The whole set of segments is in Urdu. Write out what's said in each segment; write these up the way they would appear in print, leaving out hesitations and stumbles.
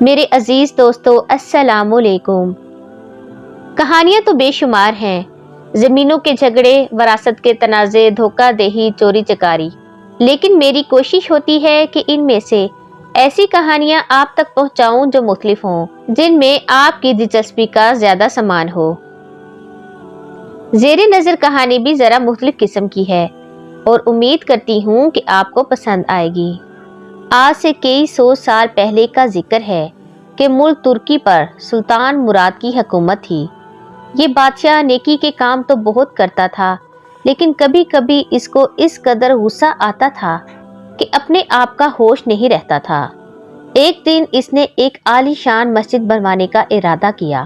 میرے عزیز دوستو السلام علیکم۔ کہانیاں تو بے شمار ہیں، زمینوں کے جھگڑے، وراثت کے تنازع، دھوکہ دہی، چوری چکاری، لیکن میری کوشش ہوتی ہے کہ ان میں سے ایسی کہانیاں آپ تک پہنچاؤں جو مختلف ہوں، جن میں آپ کی دلچسپی کا زیادہ سامان ہو۔ زیر نظر کہانی بھی ذرا مختلف قسم کی ہے اور امید کرتی ہوں کہ آپ کو پسند آئے گی۔ آج سے کئی سو سال پہلے کا ذکر ہے کہ ملک ترکی پر سلطان مراد کی حکومت تھی۔ یہ بادشاہ نیکی کے کام تو بہت کرتا تھا، لیکن کبھی کبھی اس کو اس قدر غصہ آتا تھا کہ اپنے آپ کا ہوش نہیں رہتا تھا۔ ایک دن اس نے ایک عالی شان مسجد بنوانے کا ارادہ کیا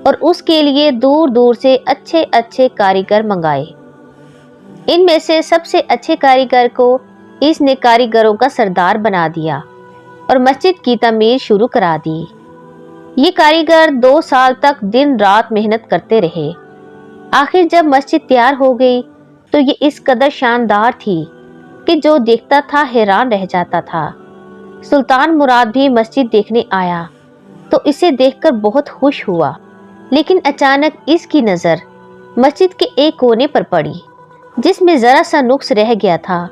اور اس کے لیے دور دور سے اچھے اچھے کاریگر منگائے۔ ان میں سے سب سے اچھے کاریگر کو اس نے کاریگروں کا سردار بنا دیا اور مسجد کی تعمیر شروع کرا دی۔ یہ کاریگر 2 سال تک دن رات محنت کرتے رہے۔ آخر جب مسجد تیار ہو گئی تو یہ اس قدر شاندار تھی کہ جو دیکھتا تھا حیران رہ جاتا تھا۔ سلطان مراد بھی مسجد دیکھنے آیا تو اسے دیکھ کر بہت خوش ہوا، لیکن اچانک اس کی نظر مسجد کے ایک کونے پر پڑی جس میں ذرا سا نقص رہ گیا تھا۔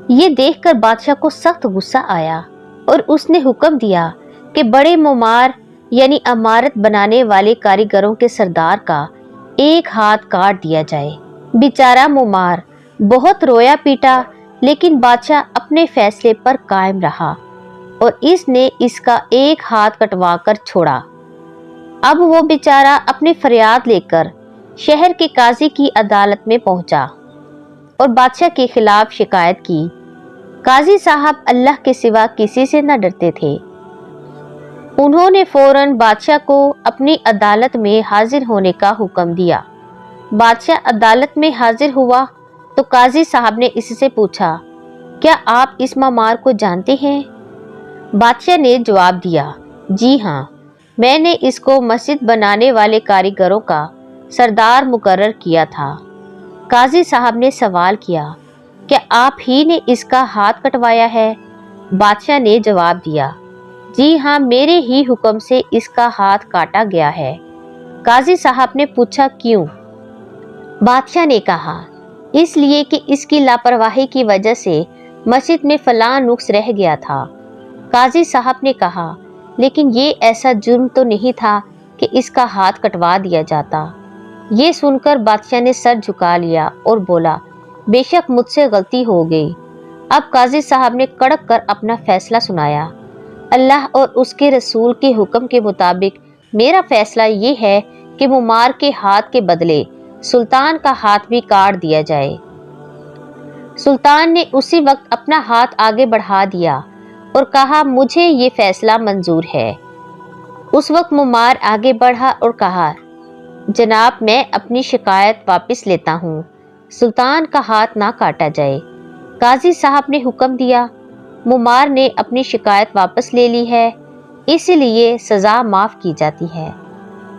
یہ دیکھ کر بادشاہ کو سخت غصہ آیا اور اس نے حکم دیا کہ بڑے معمار یعنی عمارت بنانے والے کاریگروں کے سردار کا ایک ہاتھ کاٹ دیا جائے۔ بیچارہ معمار بہت رویا پیٹا، لیکن بادشاہ اپنے فیصلے پر قائم رہا اور اس نے اس کا ایک ہاتھ کٹوا کر چھوڑا۔ اب وہ بیچارہ اپنی فریاد لے کر شہر کے قاضی کی عدالت میں پہنچا اور بادشاہ کے خلاف شکایت کی۔ قاضی صاحب اللہ کے سوا کسی سے نہ ڈرتے تھے۔ انہوں نے فوراً بادشاہ کو اپنی عدالت میں حاضر ہونے کا حکم دیا۔ بادشاہ عدالت میں حاضر ہوا تو قاضی صاحب نے اس سے پوچھا، کیا آپ اس معمار کو جانتے ہیں؟ بادشاہ نے جواب دیا، جی ہاں، میں نے اس کو مسجد بنانے والے کاریگروں کا سردار مقرر کیا تھا۔ قاضی صاحب نے سوال کیا، کیا آپ ہی نے اس کا ہاتھ کٹوایا ہے؟ بادشاہ نے جواب دیا، جی ہاں، میرے ہی حکم سے اس کا ہاتھ کاٹا گیا ہے۔ قاضی صاحب نے پوچھا، کیوں؟ بادشاہ نے کہا، اس لیے کہ اس کی لاپرواہی کی وجہ سے مسجد میں فلاں نقص رہ گیا تھا۔ قاضی صاحب نے کہا، لیکن یہ ایسا جرم تو نہیں تھا کہ اس کا ہاتھ کٹوا دیا جاتا۔ یہ سن کر بادشاہ نے سر جھکا لیا اور بولا، بے شک مجھ سے غلطی ہو گئی۔ اب قاضی صاحب نے کڑک کر اپنا فیصلہ سنایا، اللہ اور اس کے رسول کے حکم کے مطابق میرا فیصلہ یہ ہے کہ معمار کے ہاتھ کے بدلے سلطان کا ہاتھ بھی کاٹ دیا جائے۔ سلطان نے اسی وقت اپنا ہاتھ آگے بڑھا دیا اور کہا، مجھے یہ فیصلہ منظور ہے۔ اس وقت معمار آگے بڑھا اور کہا، جناب، میں اپنی شکایت واپس لیتا ہوں، سلطان کا ہاتھ نہ کاٹا جائے۔ قاضی صاحب نے حکم دیا، معمار نے اپنی شکایت واپس لے لی ہے، اس لیے سزا معاف کی جاتی ہے۔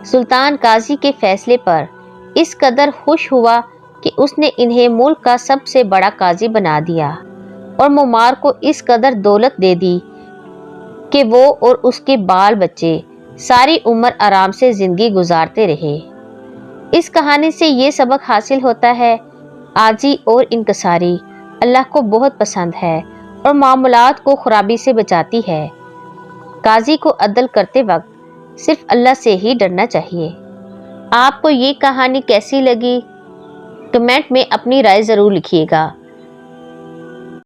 سلطان قاضی کے فیصلے پر اس قدر خوش ہوا کہ اس نے انہیں ملک کا سب سے بڑا قاضی بنا دیا اور معمار کو اس قدر دولت دے دی کہ وہ اور اس کے بال بچے ساری عمر آرام سے زندگی گزارتے رہے۔ اس کہانی سے یہ سبق حاصل ہوتا ہے، عاجزی اور انکساری اللہ کو بہت پسند ہے اور معاملات کو خرابی سے بچاتی ہے۔ قاضی کو عدل کرتے وقت صرف اللہ سے ہی ڈرنا چاہیے۔ آپ کو یہ کہانی کیسی لگی؟ کمنٹ میں اپنی رائے ضرور لکھیے گا۔